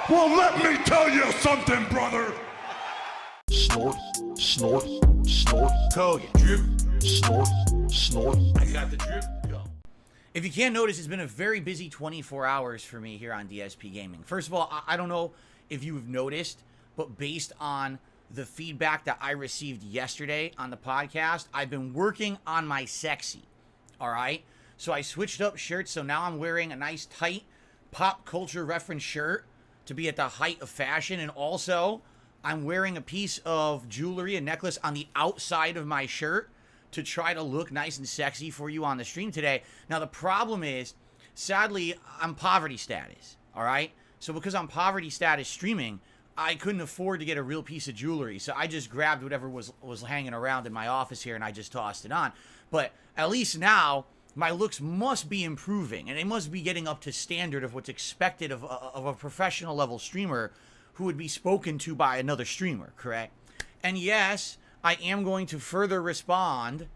Well, let me tell you something, brother. Snort, snort, snort. Kogan. Drip. Snort, snort. I got the drip. Go. If you can't notice, it's been a very busy 24 hours for me here on DSP Gaming. First of all, I don't know if you've noticed, but based on the feedback that I received yesterday on the podcast, I've been working on my sexy. All right? So I switched up shirts, so now I'm wearing a nice tight pop culture reference shirt to be at the height of fashion, and also I'm wearing a piece of jewelry, a necklace on the outside of my shirt to try to look nice and sexy for you on the stream today. Now, the problem is, sadly, I'm poverty status, all right? So because I'm poverty status streaming, I couldn't afford to get a real piece of jewelry, so I just grabbed whatever was hanging around in my office here and I just tossed it on. But at least now, my looks must be improving, and they must be getting up to standard of what's expected of a professional level streamer who would be spoken to by another streamer, correct? And yes, I am going to further respond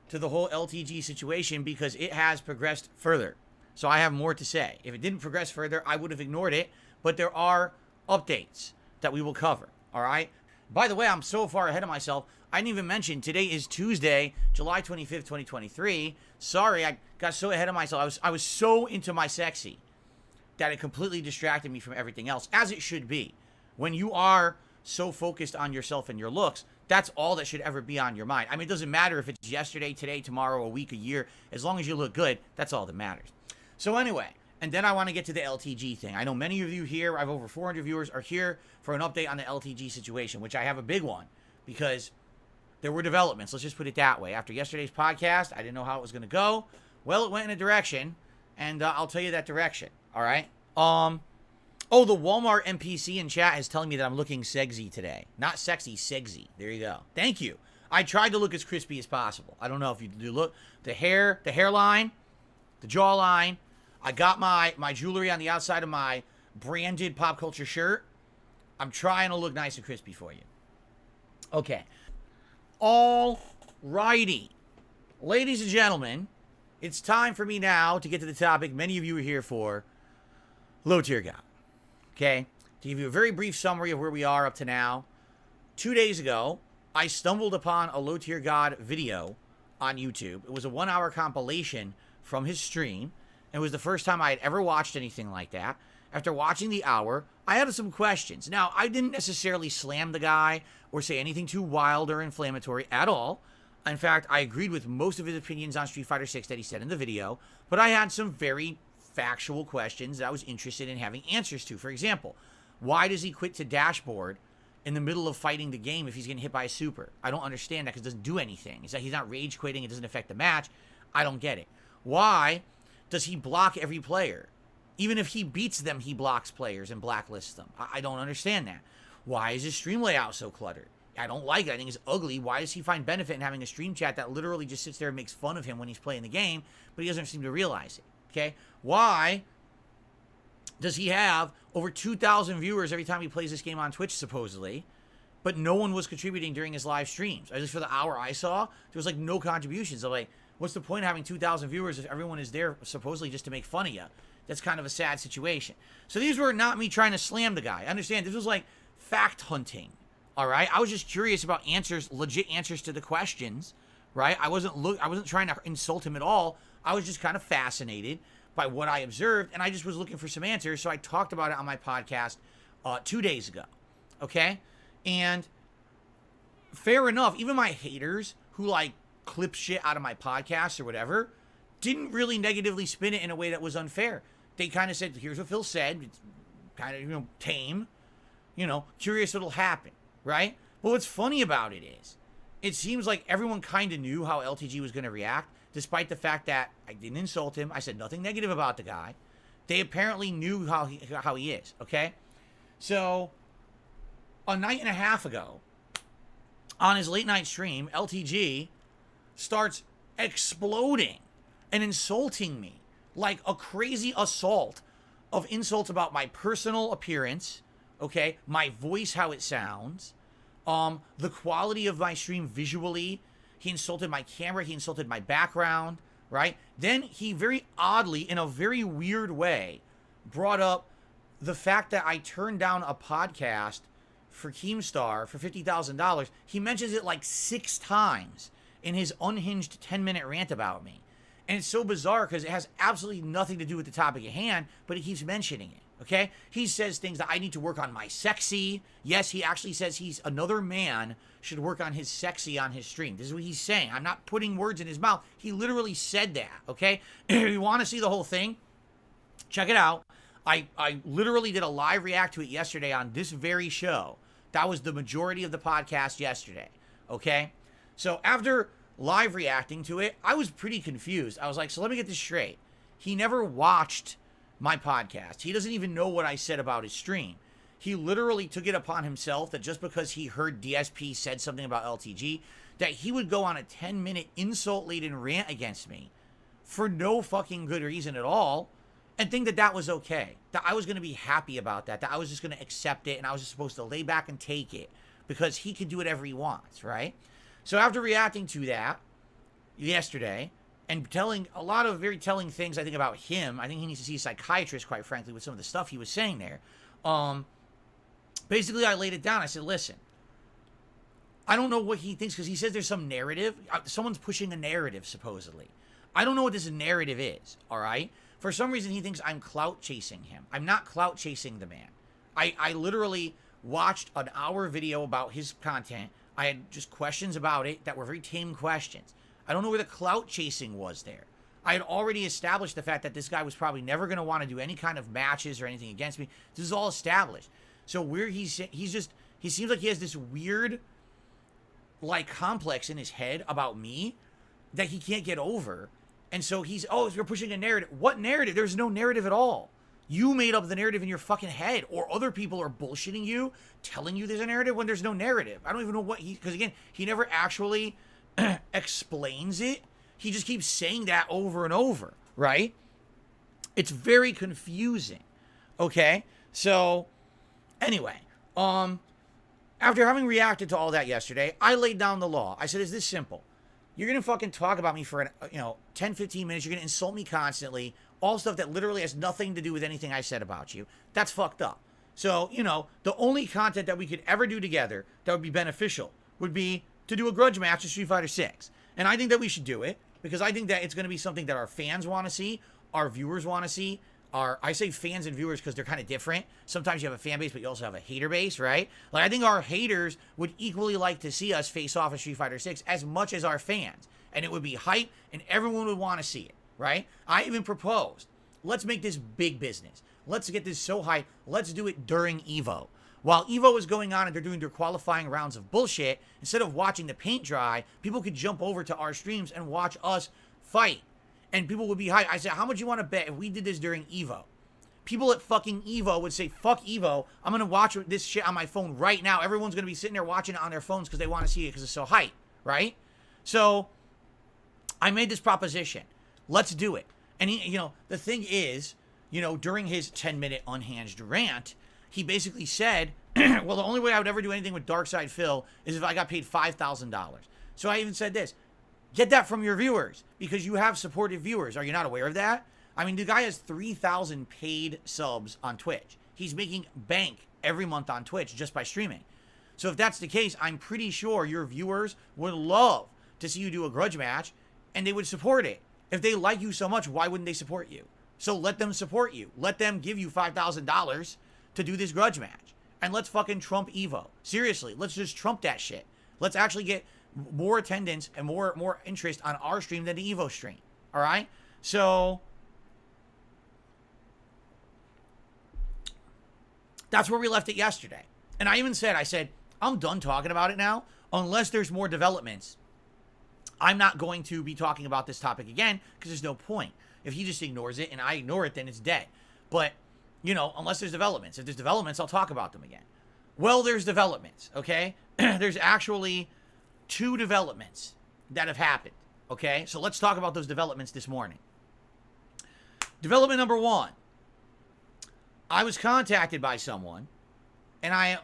to the whole LTG situation because it has progressed further. So I have more to say. If it didn't progress further, I would have ignored it, but there are updates that we will cover, all right? By the way, I'm so far ahead of myself, I didn't even mention today is Tuesday, July 25th, 2023. Sorry, I got so ahead of myself. I was so into my sexy that it completely distracted me from everything else, as it should be. When you are so focused on yourself and your looks, that's all that should ever be on your mind. I mean, it doesn't matter if it's yesterday, today, tomorrow, a week, a year. As long as you look good, that's all that matters. So anyway, and then I want to get to the LTG thing. I know many of you here, I have over 400 viewers, are here for an update on the LTG situation, which I have a big one because there were developments. Let's just put it that way. After yesterday's podcast, I didn't know how it was going to go. Well, it went in a direction, and I'll tell you that direction. All right? Oh, the Walmart NPC in chat is telling me that I'm looking sexy today. Not sexy, sexy. There you go. Thank you. I tried to look as crispy as possible. I don't know if you do look. The hair, the hairline, the jawline. I got my jewelry on the outside of my branded pop culture shirt. I'm trying to look nice and crispy for you. Okay. All righty. Ladies and gentlemen, it's time for me now to get to the topic many of you are here for, Low Tier God. Okay? To give you a very brief summary of where we are up to now, 2 days ago, I stumbled upon a Low Tier God video on YouTube. It was a 1-hour compilation from his stream. It was the first time I had ever watched anything like that. After watching the hour, I had some questions. Now, I didn't necessarily slam the guy or say anything too wild or inflammatory at all. In fact, I agreed with most of his opinions on Street Fighter 6 that he said in the video, but I had some very factual questions that I was interested in having answers to. For example, why does he quit to dashboard in the middle of fighting the game if he's getting hit by a super? I don't understand that because it doesn't do anything. It's that he's not rage quitting, it doesn't affect the match. I don't get it. Why does he block every player? Even if he beats them, he blocks players and blacklists them. I don't understand that. Why is his stream layout so cluttered? I don't like it. I think it's ugly. Why does he find benefit in having a stream chat that literally just sits there and makes fun of him when he's playing the game, but he doesn't seem to realize it? Okay? Why does he have over 2,000 viewers every time he plays this game on Twitch, supposedly, but no one was contributing during his live streams? At least for the hour I saw, there was like no contributions. I'm like, what's the point of having 2,000 viewers if everyone is there supposedly just to make fun of you? That's kind of a sad situation. So these were not me trying to slam the guy. Understand, this was like fact hunting, all right? I was just curious about answers, legit answers to the questions, right? I wasn't trying to insult him at all. I was just kind of fascinated by what I observed, and I just was looking for some answers, so I talked about it on my podcast 2 days ago, okay? And fair enough, even my haters who like clip shit out of my podcast or whatever didn't really negatively spin it in a way that was unfair. They kind of said, here's what Phil said. It's kind of, tame, curious what'll happen, right? But what's funny about it is, it seems like everyone kind of knew how LTG was going to react, despite the fact that I didn't insult him. I said nothing negative about the guy. They apparently knew how he is, okay? So, a night and a half ago, on his late night stream, LTG starts exploding and insulting me like a crazy assault of insults about my personal appearance, okay, my voice, how it sounds, the quality of my stream visually. He insulted my camera, he insulted my background, right? Then he very oddly, in a very weird way, brought up the fact that I turned down a podcast for Keemstar for $50,000, he mentions it like 6 times in his unhinged 10-minute rant about me. And it's so bizarre because it has absolutely nothing to do with the topic at hand, but he keeps mentioning it, okay? He says things that I need to work on my sexy. Yes, he actually says another man should work on his sexy on his stream. This is what he's saying. I'm not putting words in his mouth. He literally said that, okay? If you want to see the whole thing, check it out. I literally did a live react to it yesterday on this very show. That was the majority of the podcast yesterday, okay? So after live reacting to it, I was pretty confused. I was like, so let me get this straight. He never watched my podcast. He doesn't even know what I said about his stream. He literally took it upon himself that just because he heard DSP said something about LTG, that he would go on a 10-minute insult-laden rant against me for no fucking good reason at all, and think that that was okay. That I was going to be happy about that. That I was just going to accept it, and I was just supposed to lay back and take it because he can do whatever he wants, right? So after reacting to that yesterday and telling a lot of very telling things, I think, about him, I think he needs to see a psychiatrist, quite frankly, with some of the stuff he was saying there. Basically, I laid it down. I said, listen, I don't know what he thinks because he says there's some narrative. Someone's pushing a narrative, supposedly. I don't know what this narrative is, all right? For some reason, he thinks I'm clout chasing him. I'm not clout chasing the man. I literally watched an hour video about his content. I had just questions about it that were very tame questions. I don't know where the clout chasing was there. I had already established the fact that this guy was probably never going to want to do any kind of matches or anything against me. This is all established. So where he seems like he has this weird, like, complex in his head about me that he can't get over. And so you're pushing a narrative. What narrative? There's no narrative at all. You made up the narrative in your fucking head, or other people are bullshitting you, telling you there's a narrative when there's no narrative. I don't even know what because again, he never actually explains it. He just keeps saying that over and over, right? It's very confusing. Okay? So, anyway, after having reacted to all that yesterday, I laid down the law. I said, it's this simple. You're going to fucking talk about me for 10, 15 minutes. You're going to insult me constantly. All stuff that literally has nothing to do with anything I said about you. That's fucked up. So, the only content that we could ever do together that would be beneficial would be to do a grudge match of Street Fighter 6. And I think that we should do it because I think that it's going to be something that our fans want to see, our viewers want to see. I say fans and viewers because they're kind of different. Sometimes you have a fan base, but you also have a hater base, right? Like, I think our haters would equally like to see us face off at Street Fighter 6 as much as our fans. And it would be hype, and everyone would want to see it, right? I even proposed, let's make this big business. Let's get this so hype. Let's do it during EVO. While EVO is going on and they're doing their qualifying rounds of bullshit, instead of watching the paint dry, people could jump over to our streams and watch us fight. And people would be hyped. I said, how much you want to bet if we did this during EVO? People at fucking EVO would say, fuck EVO. I'm going to watch this shit on my phone right now. Everyone's going to be sitting there watching it on their phones because they want to see it because it's so hype, right? So I made this proposition. Let's do it. And the thing is, during his 10-minute unhinged rant, he basically said, well, the only way I would ever do anything with darksydephil is if I got paid $5,000. So I even said this. Get that from your viewers because you have supportive viewers. Are you not aware of that? I mean, the guy has 3,000 paid subs on Twitch. He's making bank every month on Twitch just by streaming. So if that's the case, I'm pretty sure your viewers would love to see you do a grudge match and they would support it. If they like you so much, why wouldn't they support you? So let them support you. Let them give you $5,000 to do this grudge match. And let's fucking trump EVO. Seriously, let's just trump that shit. Let's actually get more attendance and more interest on our stream than the EVO stream. All right? So that's where we left it yesterday. And I even said, I'm done talking about it now. Unless there's more developments, I'm not going to be talking about this topic again because there's no point. If he just ignores it and I ignore it, then it's dead. But, unless there's developments. If there's developments, I'll talk about them again. Well, there's developments, okay? There's actually 2 developments that have happened, okay? So let's talk about those developments this morning. Development number 1. I was contacted by someone, and I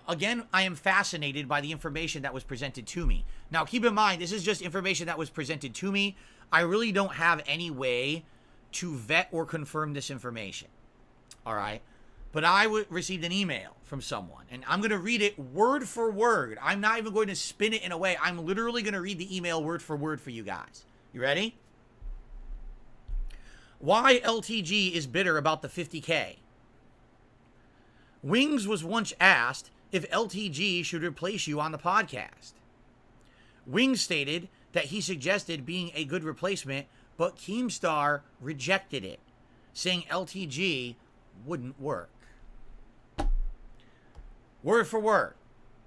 am fascinated by the information that was presented to me. Now, keep in mind, this is just information that was presented to me. I really don't have any way to vet or confirm this information, all right? but I received an email from someone, and I'm going to read it word for word. I'm not even going to spin it in a way. I'm literally going to read the email word for word for you guys. You ready? Why LTG is bitter about the 50K. Wings was once asked if LTG should replace you on the podcast. Wings stated that he suggested being a good replacement, but Keemstar rejected it, saying LTG wouldn't work. Word for word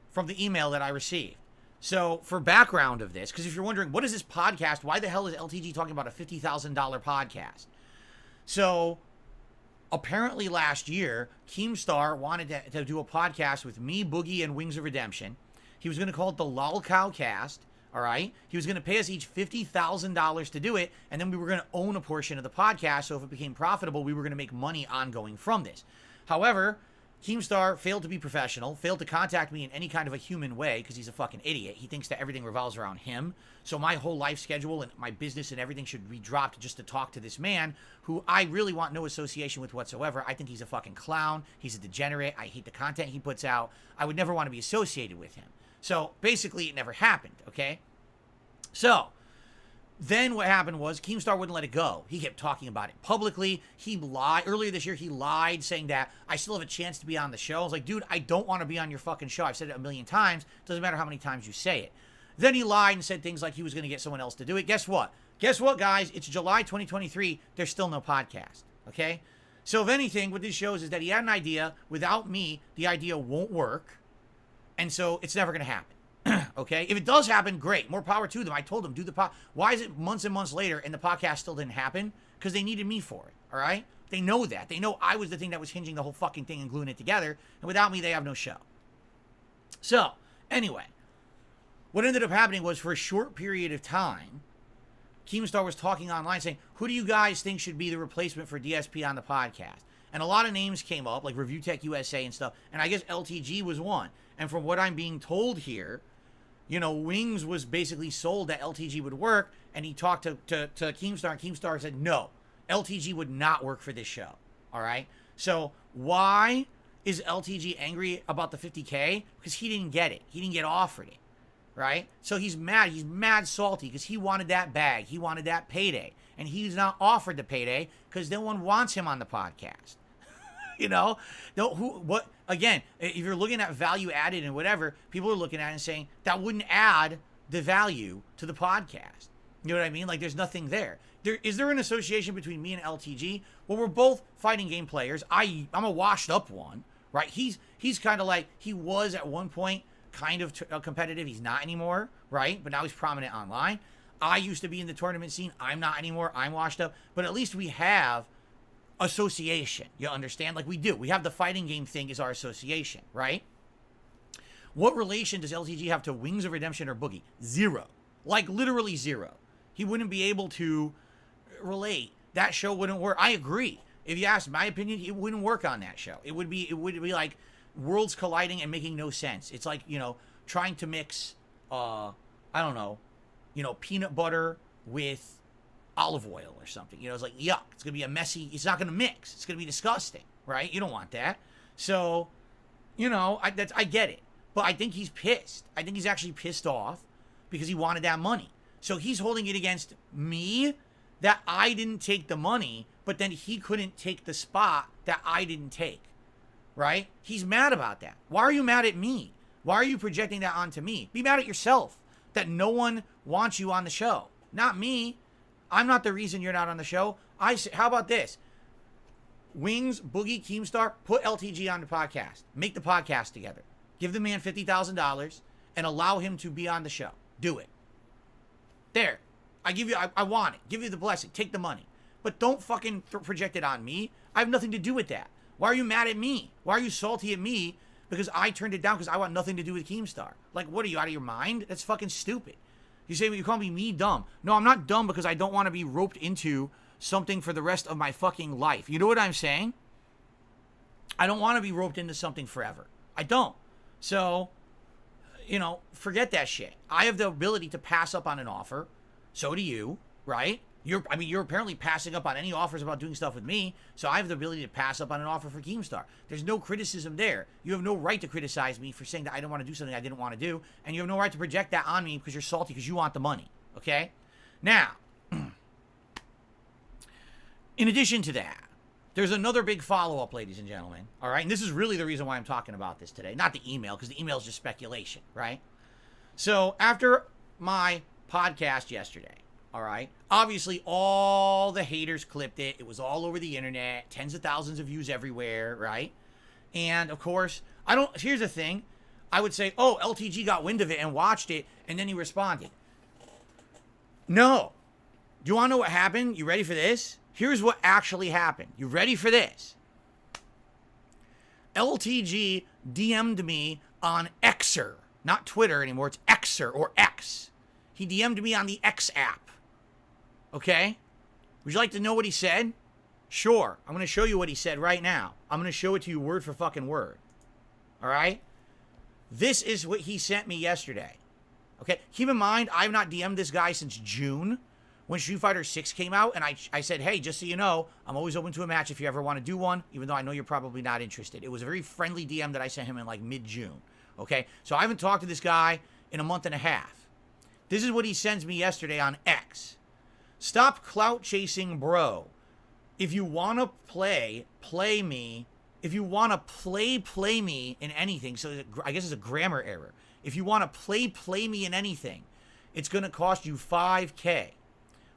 from the email that I received. So for background of this, because if you're wondering, what is this podcast? Why the hell is LTG talking about a $50,000 podcast? So apparently last year, Keemstar wanted to do a podcast with me, Boogie, and Wings of Redemption. He was going to call it the Lol Cow Cast. All right. He was going to pay us each $50,000 to do it. And then we were going to own a portion of the podcast. So if it became profitable, we were going to make money ongoing from this. However, Keemstar failed to be professional, failed to contact me in any kind of a human way because he's a fucking idiot. He thinks that everything revolves around him. So my whole life schedule and my business and everything should be dropped just to talk to this man who I really want no association with whatsoever. I think he's a fucking clown. He's a degenerate. I hate the content he puts out. I would never want to be associated with him. So basically it never happened, okay? So then what happened was Keemstar wouldn't let it go. He kept talking about it publicly. He lied. Earlier this year, he lied saying that I still have a chance to be on the show. I was like, dude, I don't want to be on your fucking show. I've said it a million times. Doesn't matter how many times you say it. Then he lied and said things like he was going to get someone else to do it. Guess what? Guess what, guys? It's July 2023. There's still no podcast, okay? So if anything, what this shows is that he had an idea. Without me, the idea won't work. And so it's never going to happen. Okay? If it does happen, great. More power to them. I told them, do the pod. Why is it months and months later and the podcast still didn't happen? Because they needed me for it. All right? They know that. They know I was the thing that was hinging the whole fucking thing and gluing it together. And without me, they have no show. So, anyway, what ended up happening was for a short period of time, Keemstar was talking online saying, who do you guys think should be the replacement for DSP on the podcast? And a lot of names came up, like Review Tech USA and stuff. And I guess LTG was one. And from what I'm being told here, you know, Wings was basically sold that LTG would work. And he talked to Keemstar. And Keemstar said, no, LTG would not work for this show. All right. So why is LTG angry about the 50K? Because he didn't get it. He didn't get offered it. Right. So he's mad. He's mad salty because he wanted that bag. He wanted that payday. And he's not offered the payday because no one wants him on the podcast. You know, again, if you're looking at value added and whatever, people are looking at it and saying that wouldn't add the value to the podcast. You know what I mean? Like there's nothing there. Is there an association between me and LTG? Well, we're both fighting game players. I'm a washed up one, right? He's kind of like, he was at one point kind of competitive. He's not anymore, right? But now he's prominent online. I used to be in the tournament scene. I'm not anymore. I'm washed up. But at least we have association. You understand? Like we do. We have the fighting game thing is our association, right? What relation does LTG have to Wings of Redemption or Boogie? Zero. Like literally zero. He wouldn't be able to relate. That show wouldn't work. I agree. If you ask my opinion, it wouldn't work on that show. It would be like worlds colliding and making no sense. It's like, you know, trying to mix I don't know, you know, peanut butter with olive oil or something. You know, it's like, yuck. It's going to be a messy, it's not going to mix. It's going to be disgusting, right? You don't want that. So, you know, I get it. But I think he's pissed. I think he's actually pissed off because he wanted that money. So he's holding it against me that I didn't take the money, but then he couldn't take the spot that I didn't take, right? He's mad about that. Why are you mad at me? Why are you projecting that onto me? Be mad at yourself that no one wants you on the show. Not me. I'm not the reason you're not on the show. How about this? Wings, Boogie, Keemstar, put LTG on the podcast. Make the podcast together. Give the man $50,000 and allow him to be on the show. Do it. There. I want it. Give you the blessing. Take the money. But don't fucking project it on me. I have nothing to do with that. Why are you mad at me? Why are you salty at me? Because I turned it down because I want nothing to do with Keemstar. Like, what are you, out of your mind? That's fucking stupid. You say, you call me dumb. No, I'm not dumb because I don't want to be roped into something for the rest of my fucking life. You know what I'm saying? I don't want to be roped into something forever. I don't. So, you know, forget that shit. I have the ability to pass up on an offer. So do you, right? You're apparently passing up on any offers about doing stuff with me, so I have the ability to pass up on an offer for Keemstar. There's no criticism there. You have no right to criticize me for saying that I didn't want to do something I didn't want to do, and you have no right to project that on me because you're salty because you want the money, okay? Now, in addition to that, there's another big follow-up, ladies and gentlemen, all right? And this is really the reason why I'm talking about this today, not the email, because the email is just speculation, right? So, after my podcast yesterday, all right, obviously all the haters clipped it. It was all over the internet, tens of thousands of views everywhere, right? And, of course, here's the thing. I would say, oh, LTG got wind of it and watched it, and then he responded. No. Do you want to know what happened? You ready for this? Here's what actually happened. You ready for this? LTG DM'd me on Xer. Not Twitter anymore. It's Xer or X. He DM'd me on the X app. Okay? Would you like to know what he said? Sure. I'm going to show you what he said right now. I'm going to show it to you word for fucking word. All right? This is what he sent me yesterday. Okay? Keep in mind, I've not DM'd this guy since June when Street Fighter 6 came out, and I said, hey, just so you know, I'm always open to a match if you ever want to do one, even though I know you're probably not interested. It was a very friendly DM that I sent him in like mid-June. Okay? So I haven't talked to this guy in a month and a half. This is what he sends me yesterday on X. Stop clout chasing, bro. If you want to play me. If you want to play me in anything, so I guess it's a grammar error. If you want to play me in anything, it's going to cost you $5K.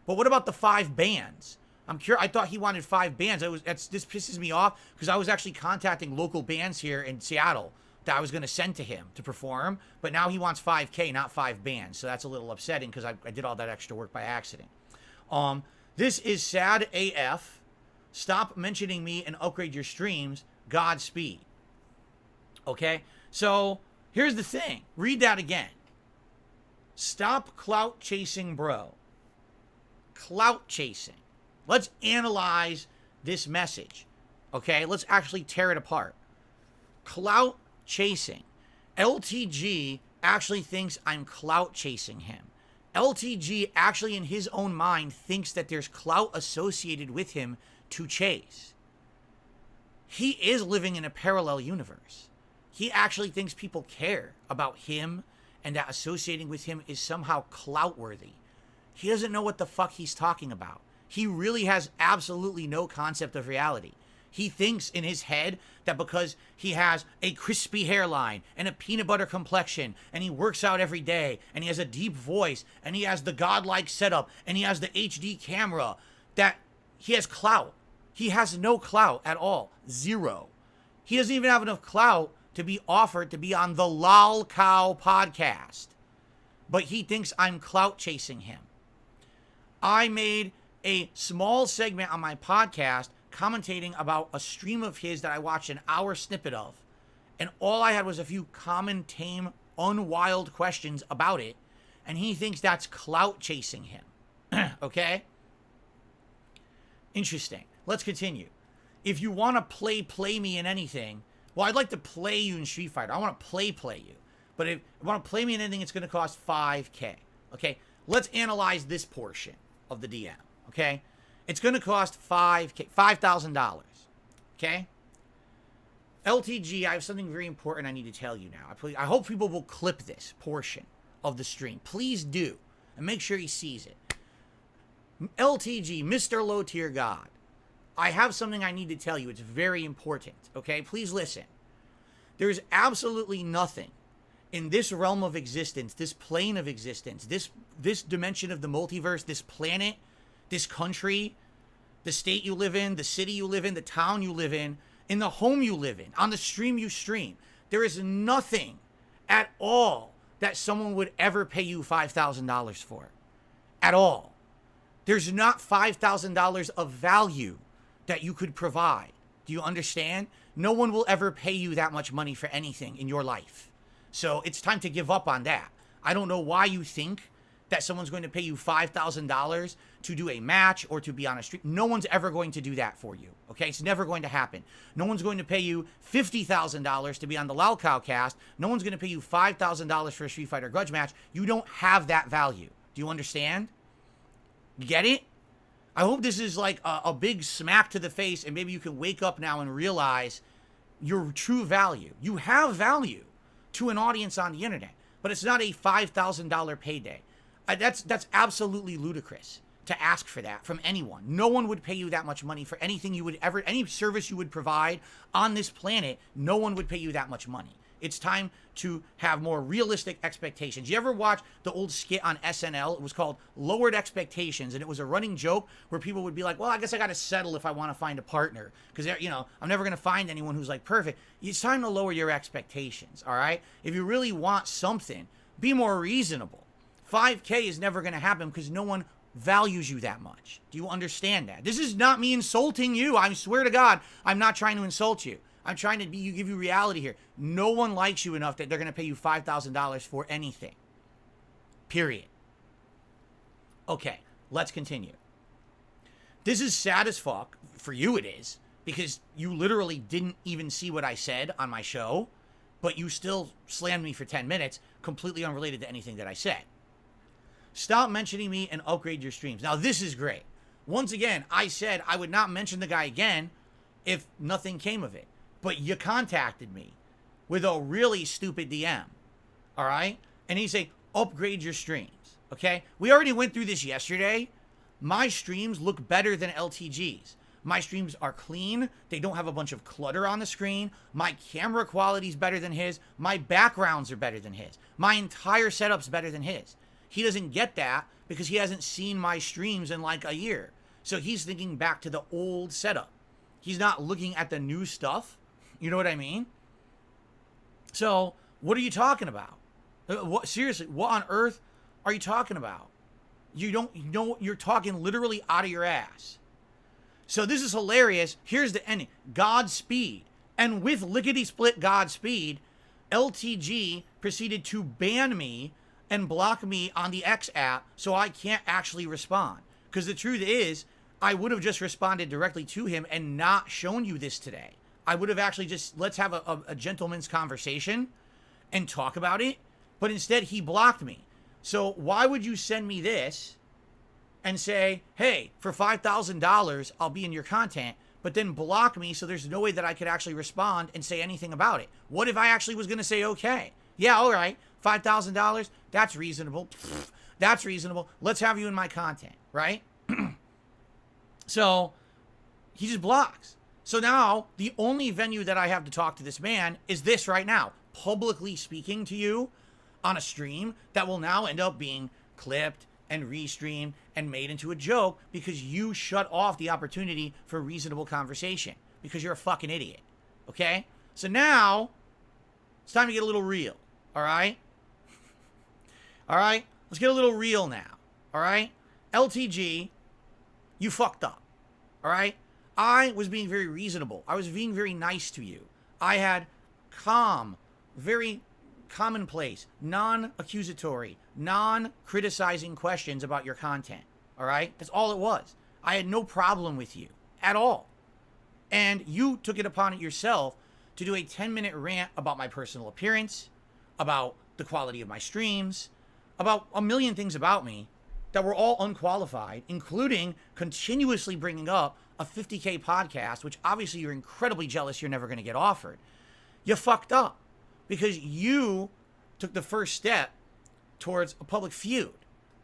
But what about the 5 bands? I'm curious. I thought he wanted 5 bands. This pisses me off because I was actually contacting local bands here in Seattle that I was going to send to him to perform, but now he wants 5K, not 5 bands. So that's a little upsetting because I did all that extra work by accident. This is sad AF. Stop mentioning me and upgrade your streams. Godspeed. Okay? So, here's the thing. Read that again. Stop clout chasing, bro. Clout chasing. Let's analyze this message. Okay? Let's actually tear it apart. Clout chasing. LTG actually thinks I'm clout chasing him. LTG actually in his own mind thinks that there's clout associated with him to chase. He is living in a parallel universe. He actually thinks people care about him and that associating with him is somehow clout worthy. He doesn't know what the fuck he's talking about. He really has absolutely no concept of reality. He thinks in his head that because he has a crispy hairline and a peanut butter complexion and he works out every day and he has a deep voice and he has the godlike setup and he has the HD camera, that he has clout. He has no clout at all. Zero. He doesn't even have enough clout to be offered to be on the Lol Cow podcast. But he thinks I'm clout chasing him. I made a small segment on my podcast commentating about a stream of his that I watched an hour snippet of. And all I had was a few common, tame, unwild questions about it. And he thinks that's clout chasing him. Okay? Interesting. Let's continue. If you want to play me in anything, well, I'd like to play you in Street Fighter. I want to play you. But if you want to play me in anything, it's going to cost $5K. Okay? Let's analyze this portion of the DM. Okay? It's going to cost $5,000. Okay? LTG, I have something very important I need to tell you now. I hope people will clip this portion of the stream. Please do. And make sure he sees it. LTG, Mr. Low Tier God. I have something I need to tell you. It's very important. Okay? Please listen. There's absolutely nothing in this realm of existence, this plane of existence, this dimension of the multiverse, this planet, this country, the state you live in, the city you live in, the town you live in the home you live in, on the stream you stream. There is nothing at all that someone would ever pay you $5,000 for. At all. There's not $5,000 of value that you could provide. Do you understand? No one will ever pay you that much money for anything in your life. So it's time to give up on that. I don't know why you think that someone's going to pay you $5,000 to do a match or to be on a stream. No one's ever going to do that for you, okay? It's never going to happen. No one's going to pay you $50,000 to be on the Lalcow cast. No one's going to pay you $5,000 for a Street Fighter grudge match. You don't have that value. Do you understand? You get it? I hope this is like a big smack to the face, and maybe you can wake up now and realize your true value. You have value to an audience on the internet, but it's not a $5,000 payday. That's absolutely ludicrous to ask for that from anyone. No one would pay you that much money for anything you would ever, any service you would provide on this planet. No one would pay you that much money. It's time to have more realistic expectations. You ever watch the old skit on SNL? It was called Lowered Expectations, and it was a running joke where people would be like, well, I guess I got to settle if I want to find a partner because, you know, I'm never going to find anyone who's like perfect. It's time to lower your expectations, all right? If you really want something, be more reasonable. 5K is never going to happen because no one values you that much. Do you understand that? This is not me insulting you. I swear to God, I'm not trying to insult you. I'm trying to give you reality here. No one likes you enough that they're going to pay you $5,000 for anything. Period. Okay, let's continue. This is sad as fuck. For you it is, because you literally didn't even see what I said on my show, but you still slammed me for 10 minutes, completely unrelated to anything that I said. Stop mentioning me and upgrade your streams. Now, this is great. Once again, I said I would not mention the guy again if nothing came of it. But you contacted me with a really stupid DM, all right? And he said, upgrade your streams, okay? We already went through this yesterday. My streams look better than LTG's. My streams are clean. They don't have a bunch of clutter on the screen. My camera quality is better than his. My backgrounds are better than his. My entire setup's better than his. He doesn't get that because he hasn't seen my streams in like a year. So he's thinking back to the old setup. He's not looking at the new stuff. You know what I mean? So, what are you talking about? Seriously, what on earth are you talking about? You know, you're talking literally out of your ass. So this is hilarious. Here's the ending. Godspeed. And with lickety-split Godspeed, LTG proceeded to ban me and block me on the X app so I can't actually respond. Because the truth is, I would have just responded directly to him and not shown you this today. I would have actually just, let's have a gentleman's conversation and talk about it. But instead, he blocked me. So why would you send me this and say, hey, for $5,000, I'll be in your content, but then block me so there's no way that I could actually respond and say anything about it? What if I actually was going to say, okay, yeah, all right, $5,000, that's reasonable. Pfft, that's reasonable. Let's have you in my content, right? So he just blocks. So now the only venue that I have to talk to this man is this right now, publicly speaking to you on a stream that will now end up being clipped and restreamed and made into a joke because you shut off the opportunity for reasonable conversation because you're a fucking idiot. Okay? So now it's time to get a little real. All right? All right? Let's get a little real now. All right? LTG, you fucked up. All right? I was being very reasonable. I was being very nice to you. I had calm, very commonplace, non-accusatory, non-criticizing questions about your content. All right? That's all it was. I had no problem with you at all. And you took it upon it yourself to do a 10-minute rant about my personal appearance, about the quality of my streams, about a million things about me that were all unqualified, including continuously bringing up a 50K podcast, which obviously you're incredibly jealous you're never going to get offered. You fucked up because you took the first step towards a public feud.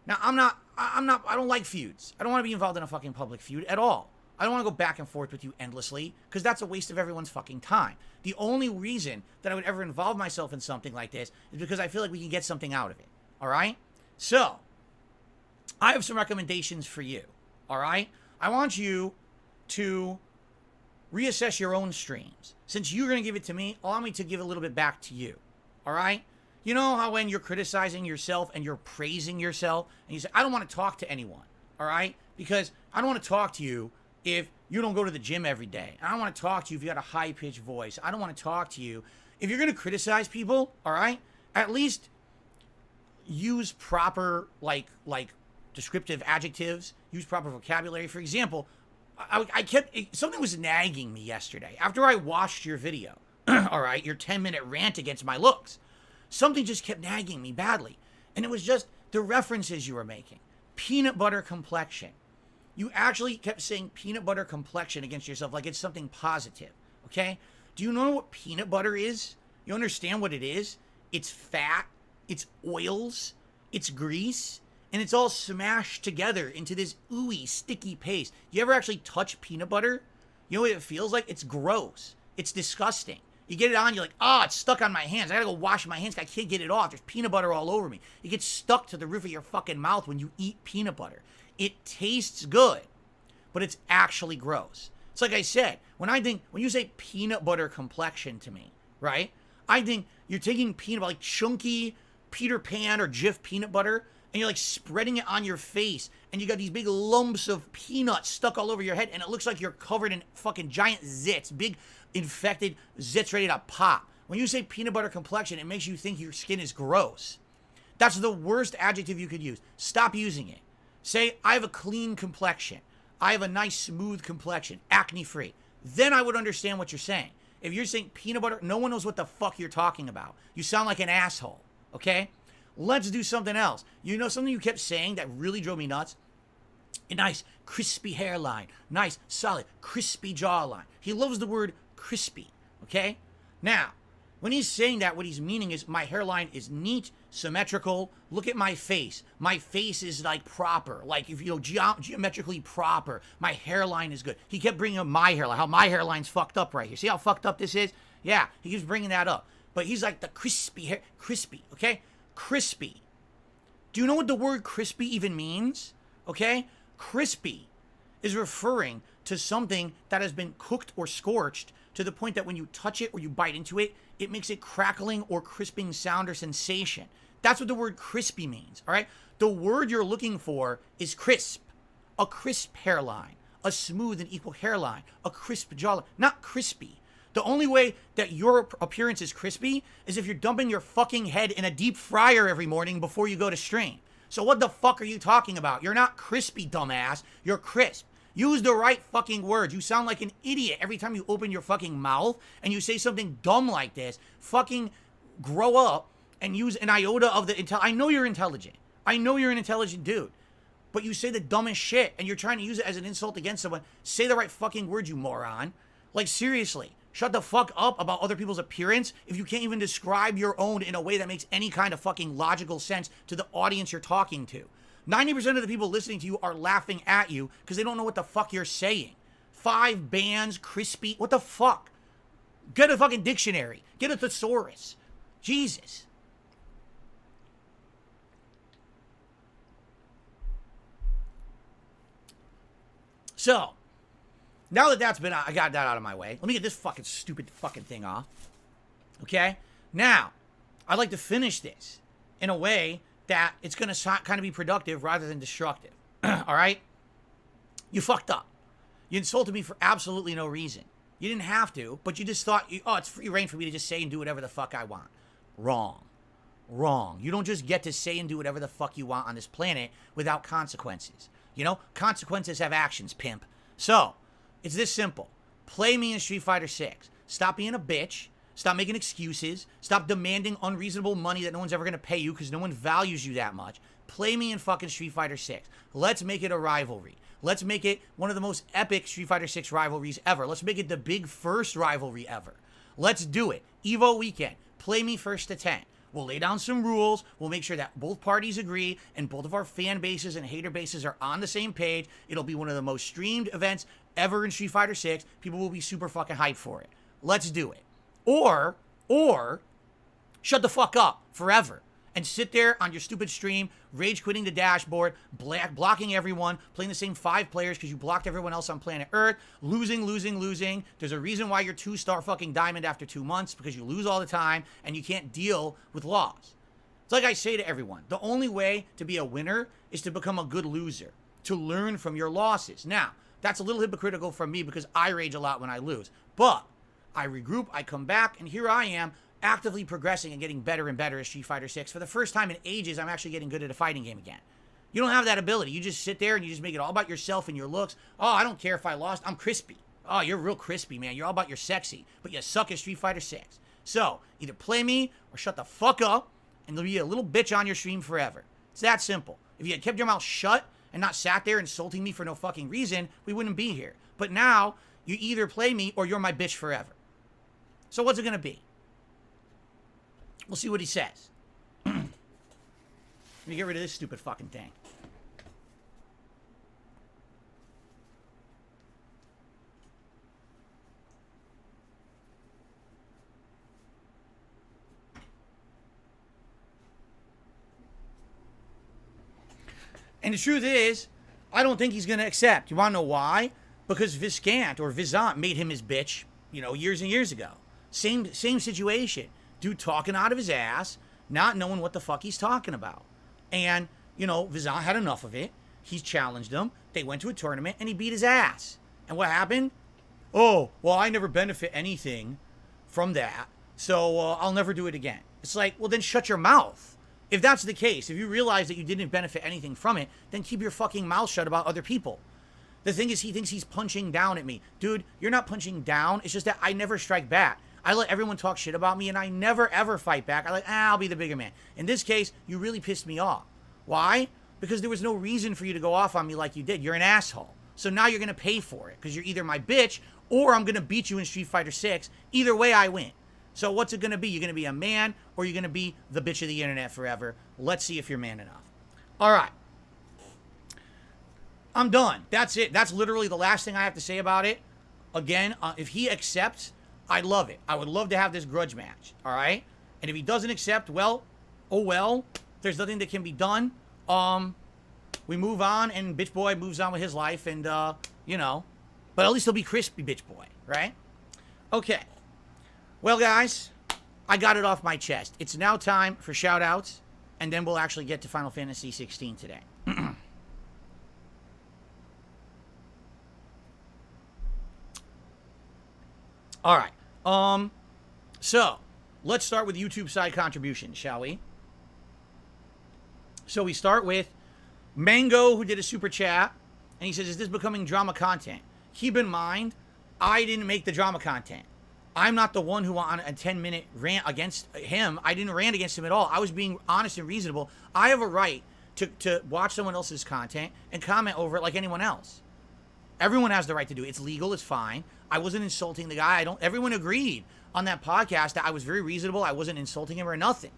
Now, I don't like feuds. I don't want to be involved in a fucking public feud at all. I don't want to go back and forth with you endlessly because that's a waste of everyone's fucking time. The only reason that I would ever involve myself in something like this is because I feel like we can get something out of it. All right? So, I have some recommendations for you. All right? I want you to reassess your own streams. Since you're going to give it to me, allow me to give a little bit back to you. All right? You know how when you're criticizing yourself and you're praising yourself and you say, I don't want to talk to anyone. All right? Because I don't want to talk to you if you don't go to the gym every day. I don't want to talk to you if you got a high-pitched voice. I don't want to talk to you. If you're going to criticize people, all right, at least use proper, like descriptive adjectives. Use proper vocabulary. For example, something was nagging me yesterday after I watched your video, all right, your 10-minute rant against my looks. Something just kept nagging me badly. And it was just the references you were making. Peanut butter complexion. You actually kept saying peanut butter complexion against yourself like it's something positive, okay? Do you know what peanut butter is? You understand what it is? It's fat, it's oils, it's grease, and it's all smashed together into this ooey, sticky paste. You ever actually touch peanut butter? You know what it feels like? It's gross. It's disgusting. You get it on, you're like, oh, it's stuck on my hands. I gotta go wash my hands. I can't get it off. There's peanut butter all over me. It gets stuck to the roof of your fucking mouth when you eat peanut butter. It tastes good, but it's actually gross. It's like I said, when you say peanut butter complexion to me, right? I think you're taking peanut butter, like chunky Peter Pan or Jif peanut butter, and you're like spreading it on your face, and you got these big lumps of peanuts stuck all over your head, and it looks like you're covered in fucking giant zits, big infected zits ready to pop. When you say peanut butter complexion, it makes you think your skin is gross. That's the worst adjective you could use. Stop using it. Say, I have a clean complexion. I have a nice smooth complexion, acne free. Then I would understand what you're saying. If you're saying peanut butter, no one knows what the fuck you're talking about. You sound like an asshole, okay? Let's do something else. You know something you kept saying that really drove me nuts? A nice, crispy hairline. Nice, solid, crispy jawline. He loves the word crispy, okay? Now, when he's saying that, what he's meaning is my hairline is neat, symmetrical. Look at my face. My face is like proper, like if you know geometrically proper. My hairline is good. He kept bringing up my hairline, how my hairline's fucked up right here. See how fucked up this is? Yeah, he keeps bringing that up. But he's like the crispy hair, crispy, okay? Crispy. Do you know what the word crispy even means? Okay? Crispy is referring to something that has been cooked or scorched to the point that when you touch it or you bite into it, it makes a crackling or crisping sound or sensation. That's what the word crispy means, all right? The word you're looking for is crisp. A crisp hairline, a smooth and equal hairline, a crisp jawline, not crispy. The only way that your appearance is crispy is if you're dumping your fucking head in a deep fryer every morning before you go to stream. So what the fuck are you talking about? You're not crispy, dumbass. You're crisp. Use the right fucking words. You sound like an idiot every time you open your fucking mouth and you say something dumb like this. Fucking grow up and use an iota of the I know you're intelligent. I know you're an intelligent dude. But you say the dumbest shit and you're trying to use it as an insult against someone. Say the right fucking words, you moron. Like, seriously. Shut the fuck up about other people's appearance if you can't even describe your own in a way that makes any kind of fucking logical sense to the audience you're talking to. 90% of the people listening to you are laughing at you because they don't know what the fuck you're saying. 5 bands, crispy, what the fuck? Get a fucking dictionary. Get a thesaurus. Jesus. So, now that that's been, I got that out of my way. Let me get this fucking stupid fucking thing off. Okay? Now, I'd like to finish this in a way that it's going to kind of be productive rather than destructive. All right? You fucked up. You insulted me for absolutely no reason. You didn't have to, but you just thought, oh, it's free reign for me to just say and do whatever the fuck I want. Wrong. Wrong. You don't just get to say and do whatever the fuck you want on this planet without consequences. You know? Consequences have actions, pimp. So, it's this simple. Play me in Street Fighter 6. Stop being a bitch. Stop making excuses. Stop demanding unreasonable money that no one's ever going to pay you because no one values you that much. Play me in fucking Street Fighter 6. Let's make it a rivalry. Let's make it one of the most epic Street Fighter 6 rivalries ever. Let's make it the big first rivalry ever. Let's do it. Evo weekend. Play me first to 10. We'll lay down some rules. We'll make sure that both parties agree and both of our fan bases and hater bases are on the same page. It'll be one of the most streamed events ever in Street Fighter 6. People will be super fucking hyped for it. Let's do it. Or shut the fuck up forever and sit there on your stupid stream, rage quitting the dashboard, blocking everyone, playing the same 5 players because you blocked everyone else on planet Earth, losing. There's a reason why you're 2-star fucking diamond after 2 months, because you lose all the time and you can't deal with loss. It's like I say to everyone, the only way to be a winner is to become a good loser, to learn from your losses. Now, that's a little hypocritical from me because I rage a lot when I lose, but I regroup, I come back, and here I am, actively progressing and getting better and better at Street Fighter 6. For the first time in ages, I'm actually getting good at a fighting game again. You don't have that ability. You just sit there and you just make it all about yourself and your looks. Oh, I don't care if I lost. I'm crispy. Oh, you're real crispy, man. You're all about your sexy, but you suck at Street Fighter 6. So, either play me or shut the fuck up and be a little bitch on your stream forever. It's that simple. If you had kept your mouth shut and not sat there insulting me for no fucking reason, we wouldn't be here. But now, you either play me or you're my bitch forever. So what's it gonna be? We'll see what he says. Let me get rid of this stupid fucking thing. And the truth is, I don't think he's going to accept. You want to know why? Because Viscant or Vizant made him his bitch, you know, years and years ago. Same situation. Dude talking out of his ass, not knowing what the fuck he's talking about. And, you know, Vizant had enough of it. He's challenged him. They went to a tournament and he beat his ass. And what happened? Oh, well, I never benefit anything from that, so I'll never do it again. It's like, well, then shut your mouth. If that's the case, if you realize that you didn't benefit anything from it, then keep your fucking mouth shut about other people. The thing is, he thinks he's punching down at me. Dude, you're not punching down. It's just that I never strike back. I let everyone talk shit about me, and I never, ever fight back. I like, I'll be the bigger man. In this case, you really pissed me off. Why? Because there was no reason for you to go off on me like you did. You're an asshole. So now you're going to pay for it, because you're either my bitch, or I'm going to beat you in Street Fighter 6. Either way, I win. So what's it going to be? You're going to be a man, or you're going to be the bitch of the internet forever. Let's see if you're man enough. All right. I'm done. That's it. That's literally the last thing I have to say about it. Again, if he accepts, I'd love it. I would love to have this grudge match. All right? And if he doesn't accept, well, oh well. There's nothing that can be done. We move on, and Bitch Boy moves on with his life, and, you know. But at least he'll be crispy Bitch Boy, right? Okay. Well, guys, I got it off my chest. It's now time for shout-outs, and then we'll actually get to Final Fantasy 16 today. All right. So, let's start with YouTube side contributions, shall we? So we start with Mango, who did a super chat, and he says, is this becoming drama content? Keep in mind, I didn't make the drama content. I'm not the one who went on a 10-minute rant against him. I didn't rant against him at all. I was being honest and reasonable. I have a right to watch someone else's content and comment over it like anyone else. Everyone has the right to do it. It's legal. It's fine. I wasn't insulting the guy. Everyone agreed on that podcast that I was very reasonable. I wasn't insulting him or nothing.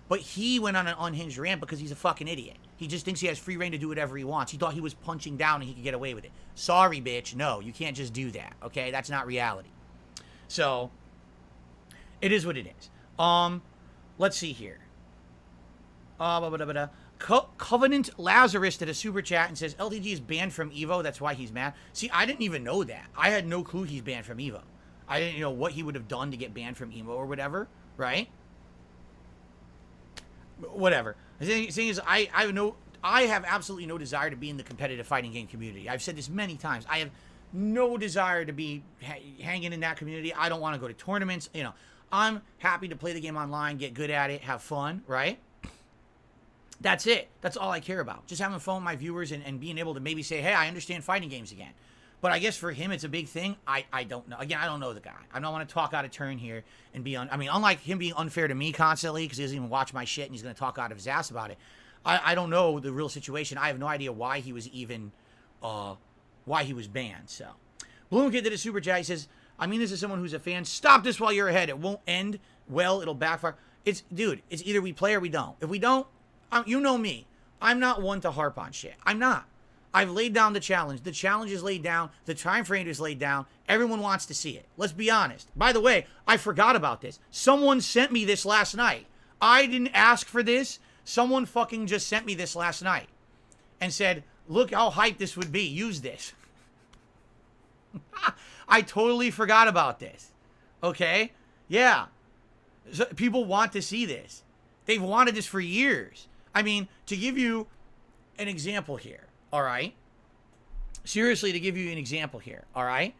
But he went on an unhinged rant because he's a fucking idiot. He just thinks he has free reign to do whatever he wants. He thought he was punching down and he could get away with it. Sorry, bitch. No, you can't just do that. Okay? That's not reality. So, it is what it is. Let's see here. Covenant Lazarus did a super chat and says, LTG is banned from EVO, that's why he's mad. See, I didn't even know that. I had no clue he's banned from EVO. I didn't know what he would have done to get banned from EVO or whatever, right? Whatever. The thing is, I have absolutely no desire to be in the competitive fighting game community. I've said this many times. I have no desire to be hanging in that community. I don't want to go to tournaments. You know, I'm happy to play the game online, get good at it, have fun, right? That's it. That's all I care about. Just having fun with my viewers and being able to maybe say, hey, I understand fighting games again. But I guess for him, it's a big thing. I don't know. Again, I don't know the guy. I don't want to talk out of turn here and be unlike him being unfair to me constantly because he doesn't even watch my shit and he's going to talk out of his ass about it. I don't know the real situation. I have no idea why he was even, why he was banned. So, Bloomkid did a super chat. He says, I mean, this is someone who's a fan. Stop this while you're ahead. It won't end well. It'll backfire. Dude, it's either we play or we don't. If we don't, you know me. I'm not one to harp on shit. I'm not. I've laid down the challenge. The challenge is laid down. The time frame is laid down. Everyone wants to see it. Let's be honest. By the way, I forgot about this. Someone sent me this last night. I didn't ask for this. Someone fucking just sent me this last night and said, look how hyped this would be. Use this. I totally forgot about this. Okay? Yeah. So people want to see this. They've wanted this for years. I mean, to give you an example here, all right? Seriously, to give you an example here, all right?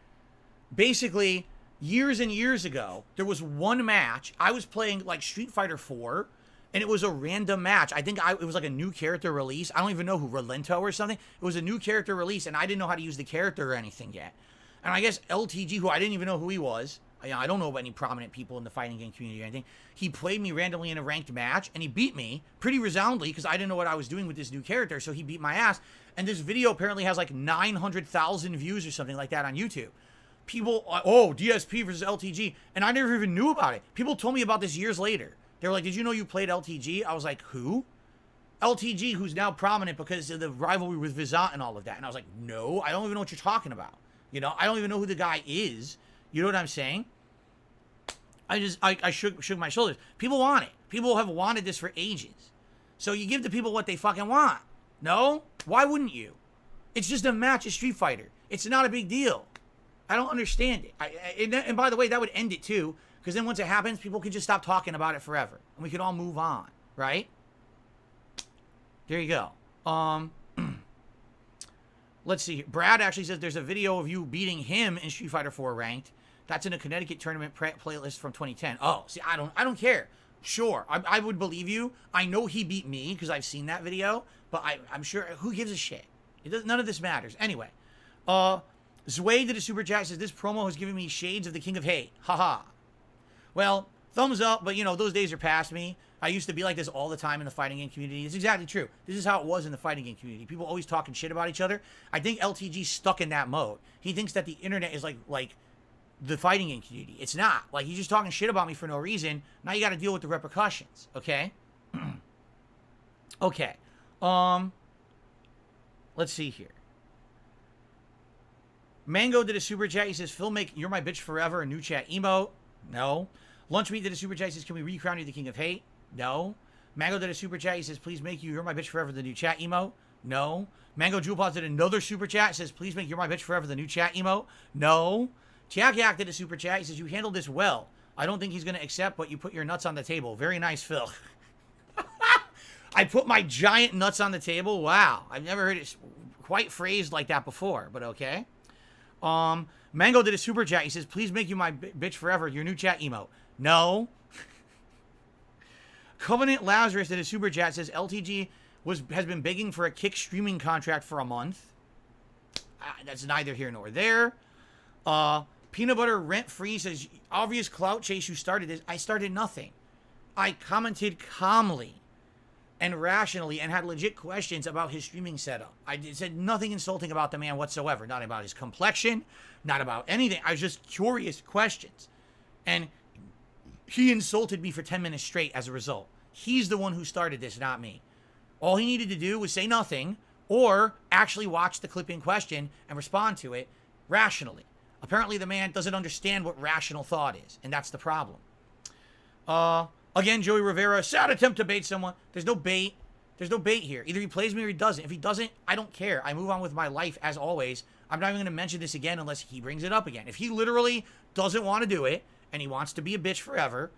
Basically, years and years ago, there was one match. I was playing like Street Fighter 4, and it was a random match. I think it was like a new character release. I don't even know who, Relento or something. It was a new character release, and I didn't know how to use the character or anything yet. And I guess LTG, who I didn't even know who he was, I don't know about any prominent people in the fighting game community or anything. He played me randomly in a ranked match, and he beat me pretty resoundly because I didn't know what I was doing with this new character, so he beat my ass. And this video apparently has like 900,000 views or something like that on YouTube. People, oh, DSP versus LTG, and I never even knew about it. People told me about this years later. They were like, did you know you played LTG? I was like, who? LTG, who's now prominent because of the rivalry with Vizant and all of that. And I was like, no, I don't even know what you're talking about. You know, I don't even know who the guy is. You know what I'm saying? I shook my shoulders. People want it. People have wanted this for ages. So you give the people what they fucking want. No? Why wouldn't you? It's just a match of Street Fighter. It's not a big deal. I don't understand it. And by the way, that would end it too. Because then once it happens, people can just stop talking about it forever. And we could all move on. Right? There you go. Let's see. Brad actually says there's a video of you beating him in Street Fighter 4 ranked. That's in a Connecticut tournament playlist from 2010. Oh, see, I don't care. Sure, I would believe you. I know he beat me because I've seen that video, but I'm sure, who gives a shit? None of this matters. Anyway, Zway did a super chat, says this promo has given me shades of the King of Hate. Haha. Well, thumbs up, but you know, those days are past me. I used to be like this all the time in the fighting game community. It's exactly true. This is how it was in the fighting game community. People always talking shit about each other. I think LTG's stuck in that mode. He thinks that the internet is like the fighting game community. It's not. Like, he's just talking shit about me for no reason. Now you got to deal with the repercussions. Okay? Okay. Let's see here. Mango did a super chat. He says, Phil, make You're My Bitch Forever a new chat emote. No. Lunchmeat did a super chat. He says, can we recrown you the King of Hate? No. Mango did a super chat. He says, please make You're My Bitch Forever the new chat emote. No. Mango Jewel Paws did another super chat. He says, please make You're My Bitch Forever the new chat emote. No. Yak Yak did a super chat. He says, you handled this well. I don't think he's going to accept, but you put your nuts on the table. Very nice, Phil. I put my giant nuts on the table? Wow. I've never heard it quite phrased like that before, but okay. Mango did a super chat. He says, please make You My Bitch Forever your new chat emote. No. Covenant Lazarus did a super chat. Says, LTG has been begging for a Kick streaming contract for a month. That's neither here nor there. Peanut Butter Rent Free says, obvious clout chase, you started this. I started nothing. I commented calmly and rationally and had legit questions about his streaming setup. I said nothing insulting about the man whatsoever. Not about his complexion, not about anything. I was just curious questions. And he insulted me for 10 minutes straight as a result. He's the one who started this, not me. All he needed to do was say nothing or actually watch the clip in question and respond to it rationally. Apparently, the man doesn't understand what rational thought is, and that's the problem. Again, Joey Rivera, sad attempt to bait someone. There's no bait. There's no bait here. Either he plays me or he doesn't. If he doesn't, I don't care. I move on with my life as always. I'm not even going to mention this again unless he brings it up again. If he literally doesn't want to do it and he wants to be a bitch forever,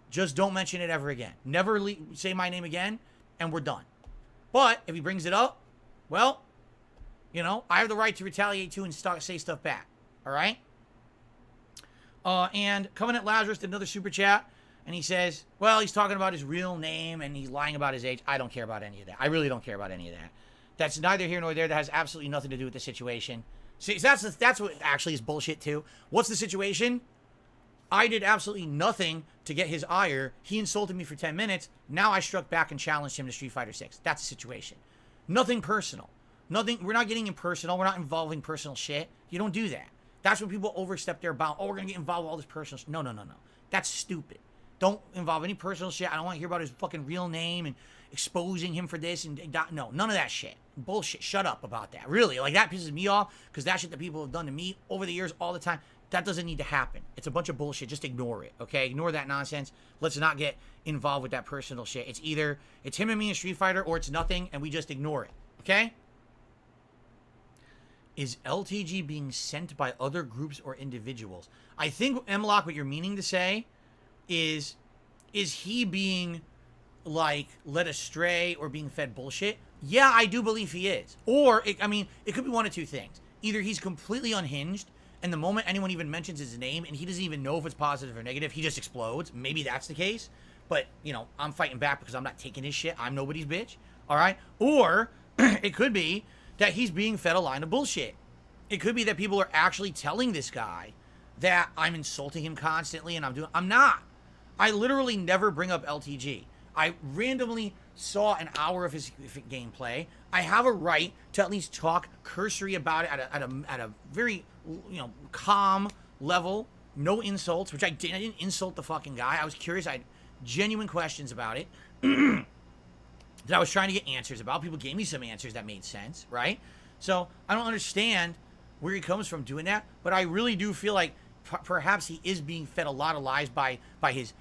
just don't mention it ever again. Never say my name again, and we're done. But if he brings it up, well, you know, I have the right to retaliate too and say stuff back. All right? And Covenant Lazarus did another super chat. And he says, well, he's talking about his real name and he's lying about his age. I don't care about any of that. I really don't care about any of that. That's neither here nor there. That has absolutely nothing to do with the situation. See, that's what actually is bullshit too. What's the situation? I did absolutely nothing to get his ire. He insulted me for 10 minutes. Now I struck back and challenged him to Street Fighter 6. That's the situation. Nothing personal. Nothing. We're not getting impersonal. We're not involving personal shit. You don't do that. That's when people overstep their bound. Oh, we're going to get involved with all this personal shit. No. That's stupid. Don't involve any personal shit. I don't want to hear about his fucking real name and exposing him for this and that. No, none of that shit. Bullshit. Shut up about that. Really. Like, that pisses me off because that shit that people have done to me over the years all the time, that doesn't need to happen. It's a bunch of bullshit. Just ignore it, okay? Ignore that nonsense. Let's not get involved with that personal shit. It's either it's him and me in Street Fighter or it's nothing and we just ignore it, okay? Is LTG being sent by other groups or individuals? I think, Mlock, what you're meaning to say is he being, like, led astray or being fed bullshit? Yeah, I do believe he is. Or, it could be one of two things. Either he's completely unhinged, and the moment anyone even mentions his name, and he doesn't even know if it's positive or negative, he just explodes. Maybe that's the case. But, you know, I'm fighting back because I'm not taking his shit. I'm nobody's bitch. All right? Or, it could be that he's being fed a line of bullshit. It could be that people are actually telling this guy that I'm insulting him constantly and I'm not. I literally never bring up LTG. I randomly saw an hour of his gameplay. I have a right to at least talk cursory about it at a very, calm level. No insults, which I didn't insult the fucking guy. I was curious. I had genuine questions about it that I was trying to get answers about. People gave me some answers that made sense, right? So I don't understand where he comes from doing that, but I really do feel like perhaps he is being fed a lot of lies by his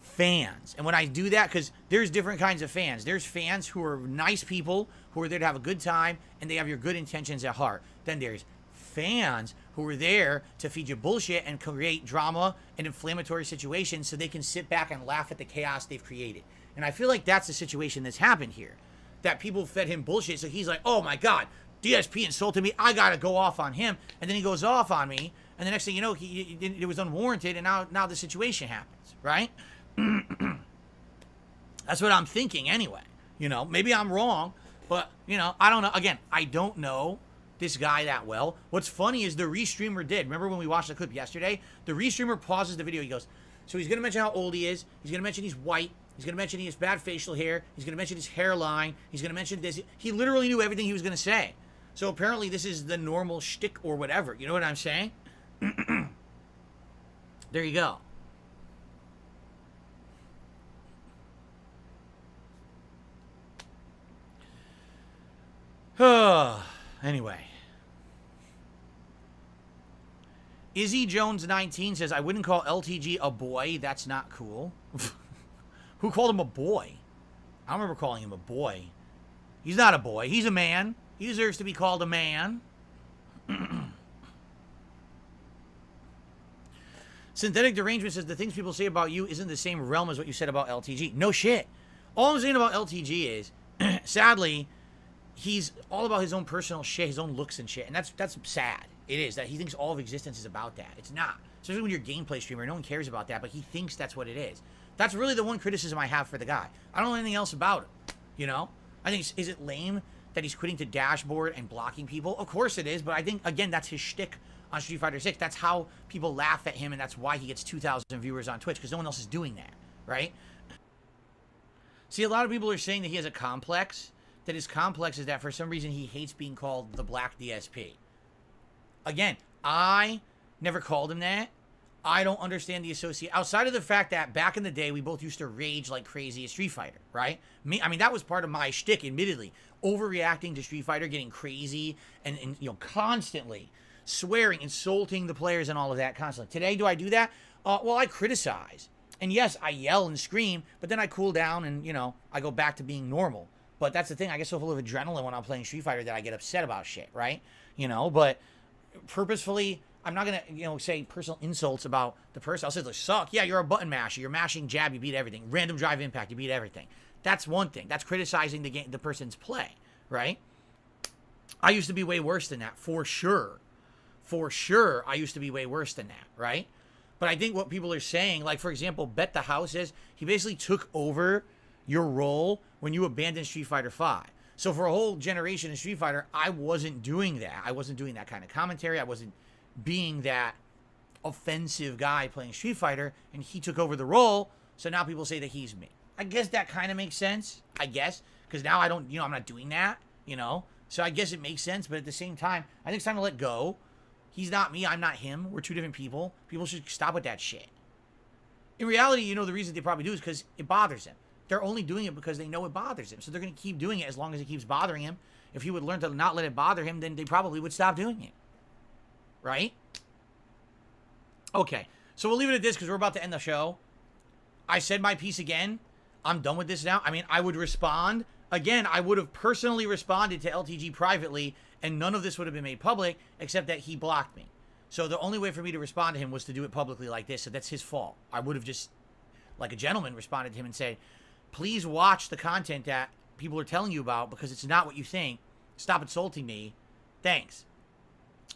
fans. And when I do that, because there's different kinds of fans. There's fans who are nice people, who are there to have a good time, and they have your good intentions at heart. Then there's fans who are there to feed you bullshit and create drama and inflammatory situations so they can sit back and laugh at the chaos they've created. And I feel like that's the situation that's happened here. That people fed him bullshit, so he's like, oh my God, DSP insulted me, I gotta go off on him. And then he goes off on me, and the next thing you know, it was unwarranted, and now the situation happens, right? That's what I'm thinking anyway. Maybe I'm wrong, but, I don't know. Again, I don't know this guy that well. What's funny is the restreamer did. Remember when we watched the clip yesterday? The restreamer pauses the video. He goes, so he's going to mention how old he is. He's going to mention he's white. He's going to mention he has bad facial hair. He's going to mention his hairline. He's going to mention this. He literally knew everything he was going to say. So apparently this is the normal shtick or whatever. You know what I'm saying? There you go. Anyway. Izzy Jones 19 says, I wouldn't call LTG a boy. That's not cool. Who called him a boy? I don't remember calling him a boy. He's not a boy. He's a man. He deserves to be called a man. Synthetic Derangement says, the things people say about you isn't the same realm as what you said about LTG. No shit. All I'm saying about LTG is, sadly, he's all about his own personal shit, his own looks and shit. And that's sad. It is. That he thinks all of existence is about that. It's not. Especially when you're a gameplay streamer. No one cares about that, but he thinks that's what it is. That's really the one criticism I have for the guy. I don't know anything else about him. I think, is it lame that he's quitting to dashboard and blocking people? Of course it is, but I think, again, that's his shtick on Street Fighter 6. That's how people laugh at him, and that's why he gets 2,000 viewers on Twitch, because no one else is doing that, right? See, a lot of people are saying that he has a complex, that his complex is that for some reason he hates being called the Black DSP. Again, I never called him that. I don't understand the association. Outside of the fact that back in the day, we both used to rage like crazy at Street Fighter, right? That was part of my shtick, admittedly. Overreacting to Street Fighter, getting crazy, and constantly swearing, insulting the players and all of that constantly. Today, do I do that? Well, I criticize. And yes, I yell and scream, but then I cool down and, I go back to being normal. But that's the thing. I get so full of adrenaline when I'm playing Street Fighter that I get upset about shit, right? But purposefully, I'm not going to, say personal insults about the person. I'll say, they suck. Yeah, you're a button masher. You're mashing jab. You beat everything. Random drive impact. You beat everything. That's one thing. That's criticizing the person's play, right? I used to be way worse than that, for sure. For sure, I used to be way worse than that, right? But I think what people are saying, like, for example, Bet the House is, he basically took over your role when you abandoned Street Fighter V. So for a whole generation in Street Fighter, I wasn't doing that. I wasn't doing that kind of commentary. I wasn't being that offensive guy playing Street Fighter, and he took over the role, so now people say that he's me. I guess that kind of makes sense, because now I don't, I'm not doing that, so I guess it makes sense, but at the same time, I think it's time to let go. He's not me, I'm not him, we're two different people. People should stop with that shit. In reality, the reason they probably do is because it bothers him. They're only doing it because they know it bothers him, so they're going to keep doing it as long as it keeps bothering him. If he would learn to not let it bother him, then they probably would stop doing it. Right? Okay, so we'll leave it at this because we're about to end the show. I said my piece again. I'm done with this now. I would respond. Again, I would have personally responded to LTG privately, and none of this would have been made public, except that he blocked me. So the only way for me to respond to him was to do it publicly like this, so that's his fault. I would have just, like a gentleman, responded to him and said, please watch the content that people are telling you about because it's not what you think. Stop insulting me. Thanks.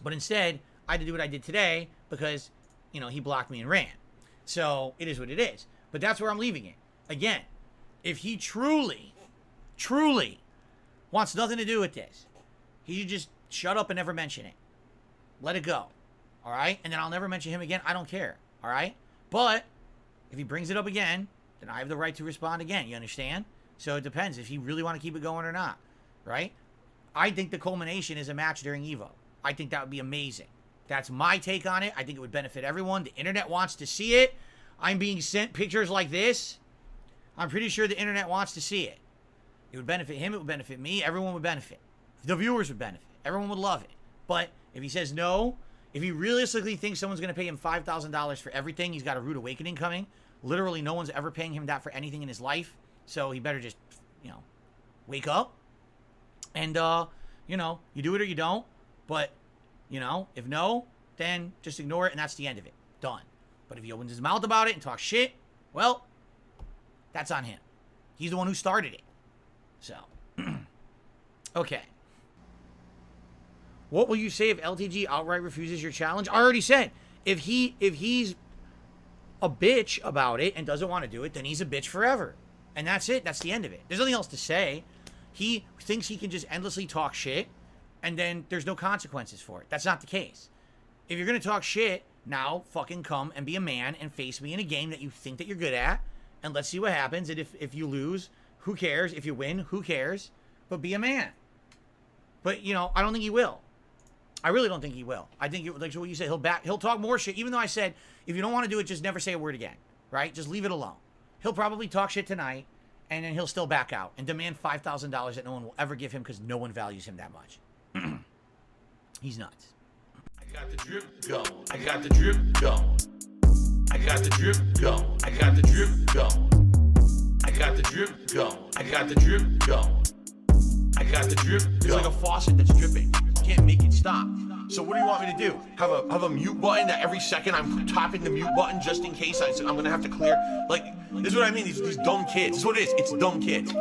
But instead, I had to do what I did today because, he blocked me and ran. So it is what it is. But that's where I'm leaving it. Again, if he truly wants nothing to do with this, he should just shut up and never mention it. Let it go. all right? And then I'll never mention him again. I don't care, all right? But if he brings it up again, then I have the right to respond again. You understand? So it depends if you really want to keep it going or not, right? I think the culmination is a match during Evo. I think that would be amazing. That's my take on it. I think it would benefit everyone. The internet wants to see it. I'm being sent pictures like this. I'm pretty sure the internet wants to see it. It would benefit him. It would benefit me. Everyone would benefit. The viewers would benefit. Everyone would love it. But if he says no, if he realistically thinks someone's going to pay him $5,000 for everything, he's got a rude awakening coming. Literally, no one's ever paying him that for anything in his life. So he better just, wake up. And, you do it or you don't. But, if no, then just ignore it and that's the end of it. Done. But if he opens his mouth about it and talks shit, well, that's on him. He's the one who started it. So, okay. What will you say if LTG outright refuses your challenge? I already said, if he's a bitch about it and doesn't want to do it, then he's a bitch forever. And that's it. That's the end of it. There's nothing else to say. He thinks he can just endlessly talk shit and then there's no consequences for it. That's not the case. If you're going to talk shit, now fucking come and be a man and face me in a game that you think that you're good at. And let's see what happens. And if you lose, who cares? If you win, who cares? But be a man. But, I don't think he will. I really don't think he will. I think, like what you said, he'll talk more shit. Even though I said, if you don't want to do it, just never say a word again. Right? Just leave it alone. He'll probably talk shit tonight. And then he'll still back out and demand $5,000 that no one will ever give him because no one values him that much. He's nuts. I got the drip going. I got the drip going. I got the drip going. I got the drip going. I got the drip going. I got the drip going. I got the drip going. It's like a faucet that's dripping. You can't make it stop. So what do you want me to do? Have a mute button that every second I'm tapping the mute button just in case I'm gonna have to clear? Like, this is what I mean. These dumb kids. This is what it is. It's dumb kids.